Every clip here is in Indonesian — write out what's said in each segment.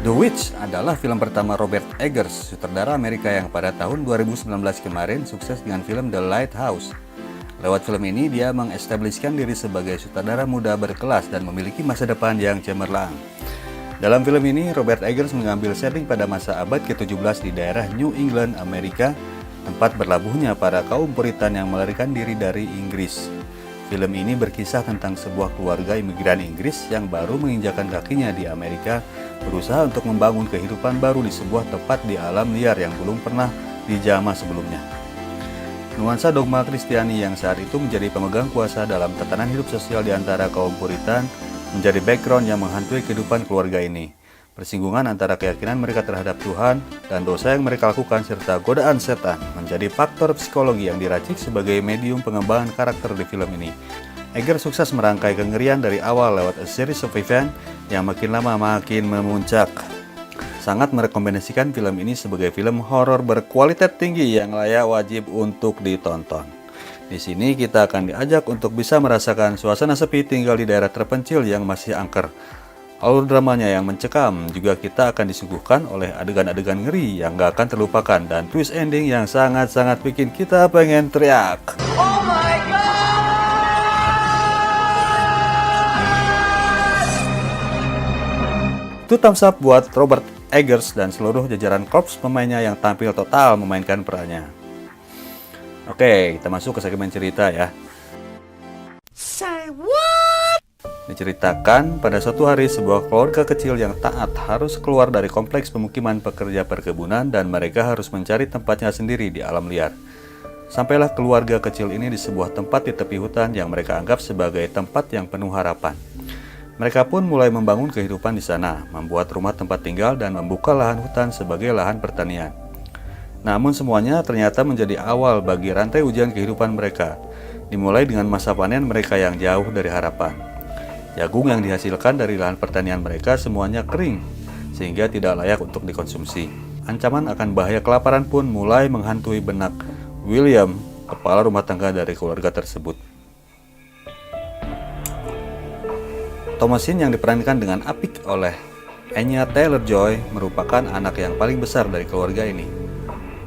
The Witch adalah film pertama Robert Eggers, sutradara Amerika yang pada tahun 2019 kemarin sukses dengan film The Lighthouse. Lewat film ini, dia mengestablishkan diri sebagai sutradara muda berkelas dan memiliki masa depan yang cemerlang. Dalam film ini, Robert Eggers mengambil setting pada masa abad ke-17 di daerah New England, Amerika, tempat berlabuhnya para kaum Puritan yang melarikan diri dari Inggris. Film ini berkisah tentang sebuah keluarga imigran Inggris yang baru menginjakan kakinya di Amerika, berusaha untuk membangun kehidupan baru di sebuah tempat di alam liar yang belum pernah dijamah sebelumnya. Nuansa dogma Kristiani yang saat itu menjadi pemegang kuasa dalam tatanan hidup sosial di antara kaum Puritan menjadi background yang menghantui kehidupan keluarga ini. Persinggungan antara keyakinan mereka terhadap Tuhan dan dosa yang mereka lakukan serta godaan setan menjadi faktor psikologi yang diracik sebagai medium pengembangan karakter di film ini. Eggers sukses merangkai kengerian dari awal lewat a series of event yang makin lama makin memuncak. Sangat merekomendasikan film ini sebagai film horor berkualitas tinggi yang layak wajib untuk ditonton. Di sini kita akan diajak untuk bisa merasakan suasana sepi tinggal di daerah terpencil yang masih angker. Alur dramanya yang mencekam juga kita akan disuguhkan oleh adegan-adegan ngeri yang gak akan terlupakan dan twist ending yang sangat-sangat bikin kita pengen teriak. Oh my God! Itu thumbs up buat Robert Eggers dan seluruh jajaran korps pemainnya yang tampil total memainkan perannya. Oke, kita masuk ke segmen cerita ya. Say what? Diceritakan pada suatu hari sebuah keluarga kecil yang taat harus keluar dari kompleks pemukiman pekerja perkebunan dan mereka harus mencari tempatnya sendiri di alam liar. Sampailah keluarga kecil ini di sebuah tempat di tepi hutan yang mereka anggap sebagai tempat yang penuh harapan. Mereka pun mulai membangun kehidupan di sana, membuat rumah tempat tinggal dan membuka lahan hutan sebagai lahan pertanian. Namun semuanya ternyata menjadi awal bagi rantai ujian kehidupan mereka, dimulai dengan masa panen mereka yang jauh dari harapan. Jagung yang dihasilkan dari lahan pertanian mereka semuanya kering, sehingga tidak layak untuk dikonsumsi. Ancaman akan bahaya kelaparan pun mulai menghantui benak William, kepala rumah tangga dari keluarga tersebut. Thomasin yang diperankan dengan apik oleh Anya Taylor-Joy merupakan anak yang paling besar dari keluarga ini.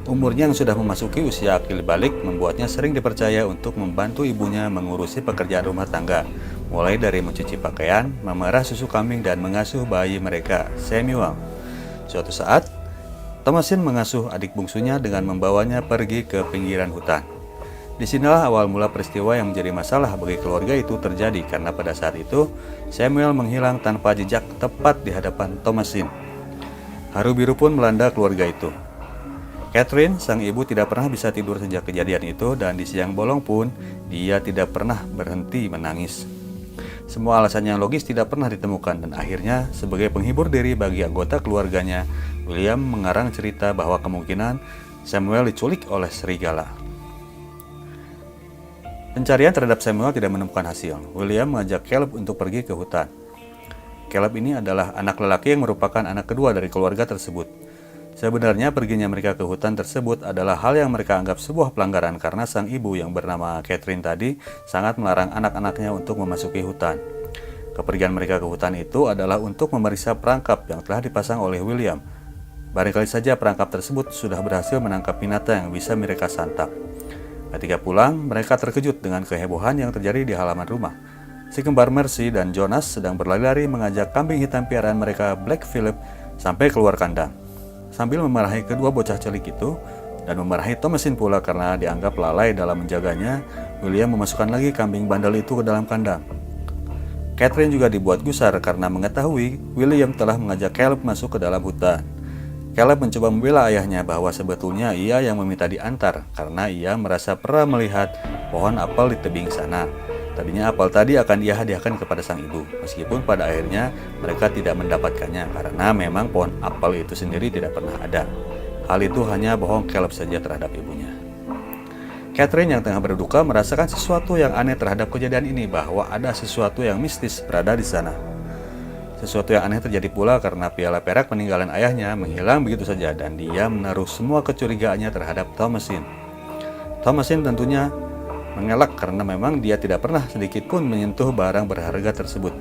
Umurnya yang sudah memasuki usia akil balik membuatnya sering dipercaya untuk membantu ibunya mengurusi pekerjaan rumah tangga, mulai dari mencuci pakaian, memerah susu kambing, dan mengasuh bayi mereka, Samuel. Suatu saat, Thomasin mengasuh adik bungsunya dengan membawanya pergi ke pinggiran hutan. Disinilah awal mula peristiwa yang menjadi masalah bagi keluarga itu terjadi karena pada saat itu Samuel menghilang tanpa jejak tepat di hadapan Thomasin. Haru biru pun melanda keluarga itu. Catherine, sang ibu, tidak pernah bisa tidur sejak kejadian itu dan di siang bolong pun dia tidak pernah berhenti menangis. Semua alasannya yang logis tidak pernah ditemukan dan akhirnya sebagai penghibur diri bagi anggota keluarganya, William mengarang cerita bahwa kemungkinan Samuel diculik oleh serigala. Pencarian terhadap Samuel tidak menemukan hasil. William mengajak Caleb untuk pergi ke hutan. Caleb ini adalah anak lelaki yang merupakan anak kedua dari keluarga tersebut. Sebenarnya perginya mereka ke hutan tersebut adalah hal yang mereka anggap sebuah pelanggaran karena sang ibu yang bernama Catherine tadi sangat melarang anak-anaknya untuk memasuki hutan. Kepergian mereka ke hutan itu adalah untuk memeriksa perangkap yang telah dipasang oleh William. Barangkali saja perangkap tersebut sudah berhasil menangkap binatang yang bisa mereka santap. Ketika pulang, mereka terkejut dengan kehebohan yang terjadi di halaman rumah. Si kembar Mercy dan Jonas sedang berlari-lari mengajak kambing hitam piaraan mereka, Black Phillip, sampai keluar kandang. Sambil memarahi kedua bocah celik itu, dan memarahi Thomasin pula karena dianggap lalai dalam menjaganya, William memasukkan lagi kambing bandel itu ke dalam kandang. Catherine juga dibuat gusar karena mengetahui William telah mengajak Caleb masuk ke dalam hutan. Caleb mencoba membela ayahnya bahwa sebetulnya ia yang meminta diantar karena ia merasa pernah melihat pohon apel di tebing sana. Tadinya apel tadi akan ia hadiahkan kepada sang ibu, meskipun pada akhirnya mereka tidak mendapatkannya karena memang pohon apel itu sendiri tidak pernah ada. Hal itu hanya bohong Caleb saja terhadap ibunya. Catherine yang tengah berduka merasakan sesuatu yang aneh terhadap kejadian ini, bahwa ada sesuatu yang mistis berada di sana. Sesuatu yang aneh terjadi pula karena piala perak peninggalan ayahnya menghilang begitu saja dan dia menaruh semua kecurigaannya terhadap Thomasin. Thomasin tentunya mengelak karena memang dia tidak pernah sedikit pun menyentuh barang berharga tersebut.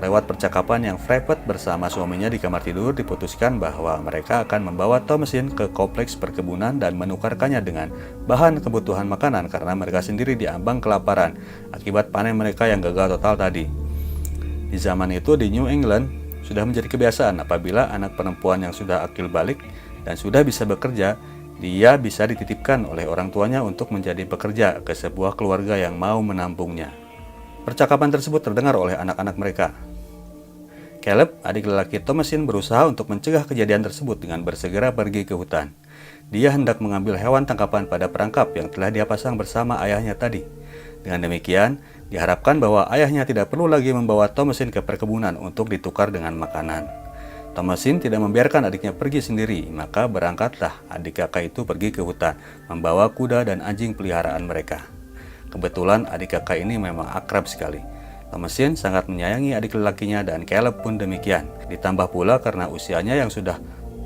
Lewat percakapan yang private bersama suaminya di kamar tidur, diputuskan bahwa mereka akan membawa Thomasin ke kompleks perkebunan dan menukarkannya dengan bahan kebutuhan makanan karena mereka sendiri diambang kelaparan akibat panen mereka yang gagal total tadi. Di zaman itu di New England sudah menjadi kebiasaan apabila anak perempuan yang sudah akil balik dan sudah bisa bekerja, dia bisa dititipkan oleh orang tuanya untuk menjadi pekerja ke sebuah keluarga yang mau menampungnya. Percakapan tersebut terdengar oleh anak-anak mereka. Caleb, adik lelaki Thomasin, berusaha untuk mencegah kejadian tersebut dengan bersegera pergi ke hutan. Dia hendak mengambil hewan tangkapan pada perangkap yang telah dia pasang bersama ayahnya tadi. Dengan demikian, diharapkan bahwa ayahnya tidak perlu lagi membawa Thomasin ke perkebunan untuk ditukar dengan makanan. Thomasin tidak membiarkan adiknya pergi sendiri, maka berangkatlah adik kakak itu pergi ke hutan, membawa kuda dan anjing peliharaan mereka. Kebetulan adik kakak ini memang akrab sekali. Thomasin sangat menyayangi adik lelakinya dan Caleb pun demikian. Ditambah pula karena usianya yang sudah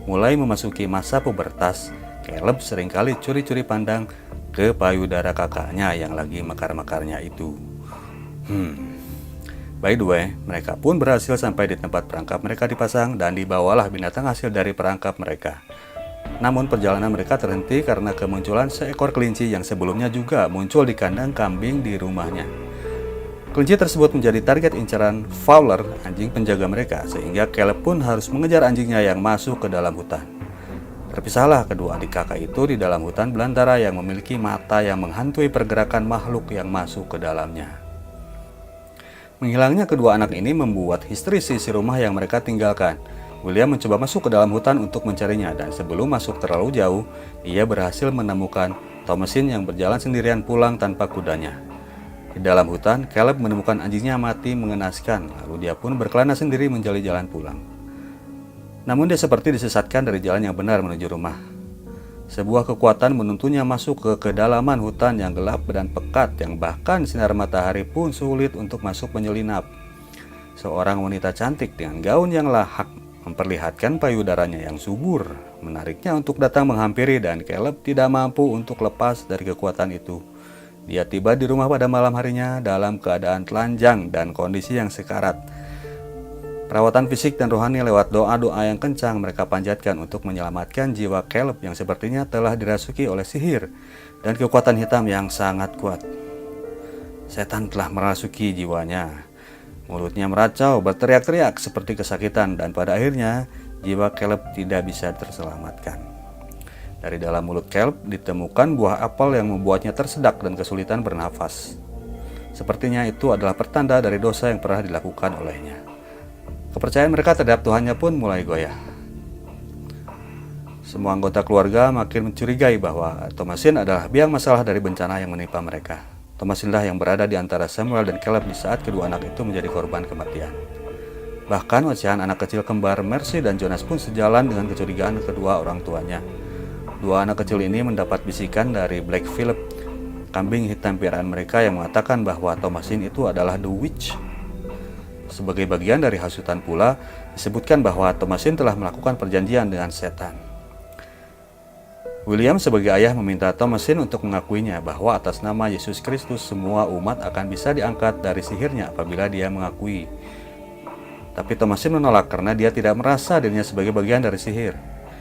mulai memasuki masa pubertas, Caleb seringkali curi-curi pandang ke payudara kakaknya yang lagi mekar-mekarnya itu. By the way, mereka pun berhasil sampai di tempat perangkap mereka dipasang dan dibawalah binatang hasil dari perangkap mereka. Namun perjalanan mereka terhenti karena kemunculan seekor kelinci yang sebelumnya juga muncul di kandang kambing di rumahnya. Kelinci tersebut menjadi target incaran Fowler, anjing penjaga mereka, sehingga Caleb pun harus mengejar anjingnya yang masuk ke dalam hutan. Terpisahlah kedua adik kakak itu di dalam hutan belantara yang memiliki mata yang menghantui pergerakan makhluk yang masuk ke dalamnya. Menghilangnya kedua anak ini membuat histeris isi rumah yang mereka tinggalkan. William mencoba masuk ke dalam hutan untuk mencarinya, dan sebelum masuk terlalu jauh, ia berhasil menemukan Thomasin yang berjalan sendirian pulang tanpa kudanya. Di dalam hutan, Caleb menemukan anjingnya mati mengenaskan, lalu dia pun berkelana sendiri menjali jalan pulang. Namun dia seperti disesatkan dari jalan yang benar menuju rumah. Sebuah kekuatan menuntunnya masuk ke kedalaman hutan yang gelap dan pekat, yang bahkan sinar matahari pun sulit untuk masuk menyelinap. Seorang wanita cantik dengan gaun yang lahak memperlihatkan payudaranya yang subur, menariknya untuk datang menghampiri, dan Caleb tidak mampu untuk lepas dari kekuatan itu. Dia tiba di rumah pada malam harinya dalam keadaan telanjang dan kondisi yang sekarat. Perawatan fisik dan rohani lewat doa-doa yang kencang mereka panjatkan untuk menyelamatkan jiwa Caleb yang sepertinya telah dirasuki oleh sihir dan kekuatan hitam yang sangat kuat. Setan telah merasuki jiwanya. Mulutnya meracau, berteriak-teriak seperti kesakitan, dan pada akhirnya jiwa Caleb tidak bisa terselamatkan. Dari dalam mulut Caleb ditemukan buah apel yang membuatnya tersedak dan kesulitan bernafas. Sepertinya itu adalah pertanda dari dosa yang pernah dilakukan olehnya. Kepercayaan mereka terhadap Tuhannya pun mulai goyah. Semua anggota keluarga makin mencurigai bahwa Thomasin adalah biang masalah dari bencana yang menimpa mereka. Thomasinlah yang berada di antara Samuel dan Caleb di saat kedua anak itu menjadi korban kematian. Bahkan ocehan anak kecil kembar Mercy dan Jonas pun sejalan dengan kecurigaan kedua orang tuanya. Dua anak kecil ini mendapat bisikan dari Black Phillip, kambing hitam piaraan mereka, yang mengatakan bahwa Thomasin itu adalah The Witch. Sebagai bagian dari hasutan pula, disebutkan bahwa Thomasin telah melakukan perjanjian dengan setan. William sebagai ayah meminta Thomasin untuk mengakuinya bahwa atas nama Yesus Kristus semua umat akan bisa diangkat dari sihirnya apabila dia mengakui. Tapi Thomasin menolak karena dia tidak merasa dirinya sebagai bagian dari sihir.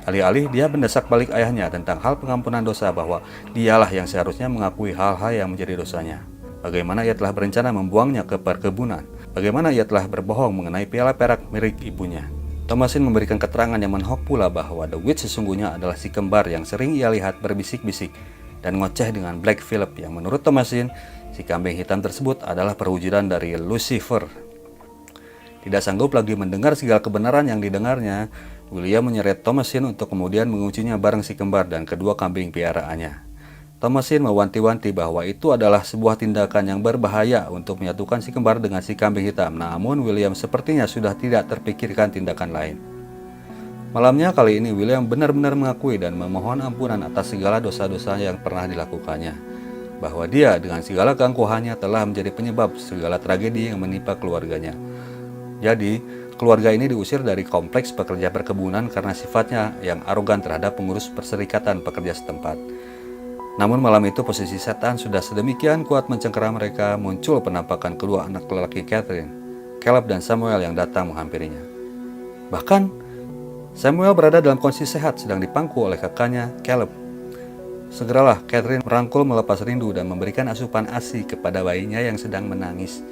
Alih-alih dia mendesak balik ayahnya tentang hal pengampunan dosa, bahwa dialah yang seharusnya mengakui hal-hal yang menjadi dosanya. Bagaimana ia telah berencana membuangnya ke perkebunan. Bagaimana ia telah berbohong mengenai piala perak milik ibunya. Thomasin memberikan keterangan yang menohok pula bahwa The Witch sesungguhnya adalah si kembar yang sering ia lihat berbisik-bisik dan ngoceh dengan Black Phillip, yang menurut Thomasin, si kambing hitam tersebut adalah perwujudan dari Lucifer. Tidak sanggup lagi mendengar segala kebenaran yang didengarnya, William menyeret Thomasin untuk kemudian menguncinya bareng si kembar dan kedua kambing piaraannya. Thomasin mewanti-wanti bahwa itu adalah sebuah tindakan yang berbahaya untuk menyatukan si kembar dengan si kambing hitam. Namun William sepertinya sudah tidak terpikirkan tindakan lain. Malamnya kali ini William benar-benar mengakui dan memohon ampunan atas segala dosa-dosa yang pernah dilakukannya, bahwa dia dengan segala keangkuhannya telah menjadi penyebab segala tragedi yang menimpa keluarganya. Jadi, keluarga ini diusir dari kompleks pekerja perkebunan karena sifatnya yang arogan terhadap pengurus perserikatan pekerja setempat. Namun malam itu posisi setan sudah sedemikian kuat mencengkeram mereka. Muncul penampakan kedua anak lelaki Catherine. Caleb dan Samuel yang datang menghampirinya. Bahkan, Samuel berada dalam kondisi sehat sedang dipangku oleh kakaknya Caleb. Segeralah Catherine merangkul melepas rindu dan memberikan asupan ASI kepada bayinya yang sedang menangis.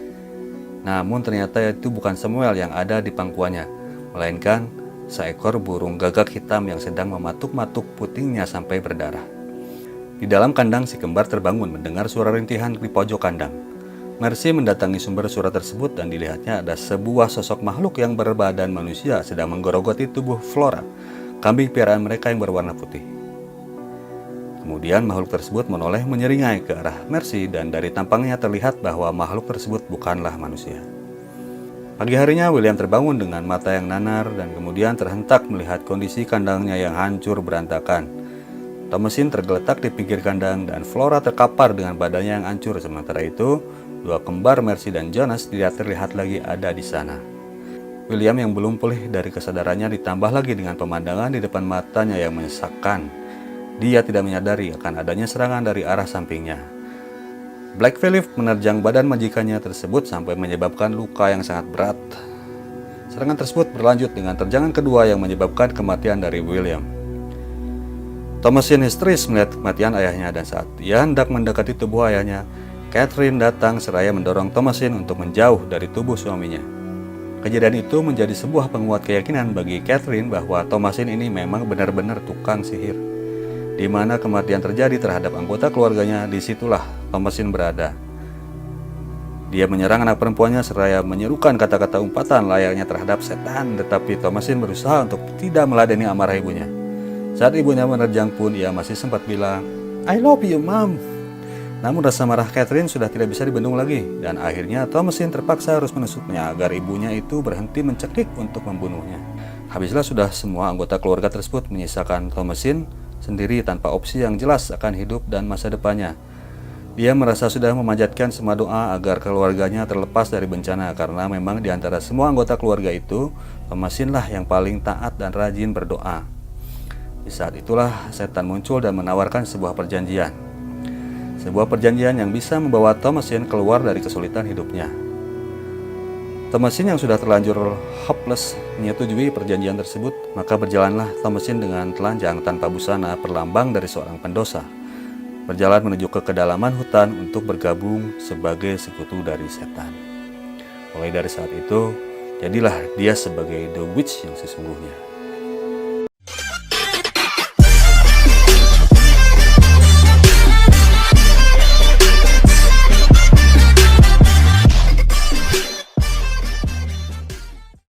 Namun ternyata itu bukan Samuel yang ada di pangkuannya, melainkan seekor burung gagak hitam yang sedang mematuk-matuk putingnya sampai berdarah. Di dalam kandang si kembar terbangun mendengar suara rintihan di pojok kandang. Mercy mendatangi sumber suara tersebut dan dilihatnya ada sebuah sosok makhluk yang berbadan manusia sedang menggerogoti tubuh Flora, kambing piaraan mereka yang berwarna putih. Kemudian makhluk tersebut menoleh menyeringai ke arah Mercy dan dari tampangnya terlihat bahwa makhluk tersebut bukanlah manusia. Pagi harinya William terbangun dengan mata yang nanar dan kemudian terhentak melihat kondisi kandangnya yang hancur berantakan. Thomasin tergeletak di pinggir kandang dan Flora terkapar dengan badannya yang hancur. Sementara itu, dua kembar Mercy dan Jonas tidak terlihat lagi ada di sana. William yang belum pulih dari kesadarannya ditambah lagi dengan pemandangan di depan matanya yang menyesakkan. Dia tidak menyadari akan adanya serangan dari arah sampingnya. Black Phillip menerjang badan majikannya tersebut sampai menyebabkan luka yang sangat berat. Serangan tersebut berlanjut dengan terjangan kedua yang menyebabkan kematian dari William. Thomasin histeris melihat kematian ayahnya dan saat ia hendak mendekati tubuh ayahnya, Catherine datang seraya mendorong Thomasin untuk menjauh dari tubuh suaminya. Kejadian itu menjadi sebuah penguat keyakinan bagi Catherine bahwa Thomasin ini memang benar-benar tukang sihir. Di mana kematian terjadi terhadap anggota keluarganya, disitulah Thomasin berada. Dia menyerang anak perempuannya seraya menyerukan kata-kata umpatan layaknya terhadap setan, tetapi Thomasin berusaha untuk tidak meladeni amarah ibunya. Saat ibunya menerjang pun ia masih sempat bilang, "I love you, Mom." Namun rasa marah Catherine sudah tidak bisa dibendung lagi, dan akhirnya Thomasin terpaksa harus menusuknya agar ibunya itu berhenti mencekik untuk membunuhnya. Habislah sudah semua anggota keluarga tersebut menyisakan Thomasin sendiri tanpa opsi yang jelas akan hidup dan masa depannya. Dia merasa sudah memanjatkan semua doa agar keluarganya terlepas dari bencana karena memang di antara semua anggota keluarga itu, Thomasinlah yang paling taat dan rajin berdoa. Di saat itulah setan muncul dan menawarkan sebuah perjanjian. Sebuah perjanjian yang bisa membawa Thomasin keluar dari kesulitan hidupnya. Thomasin yang sudah terlanjur hopeless menyetujui perjanjian tersebut, maka berjalanlah Thomasin dengan telanjang tanpa busana perlambang dari seorang pendosa. Berjalan menuju ke kedalaman hutan untuk bergabung sebagai sekutu dari setan. Mulai dari saat itu, jadilah dia sebagai The Witch yang sesungguhnya.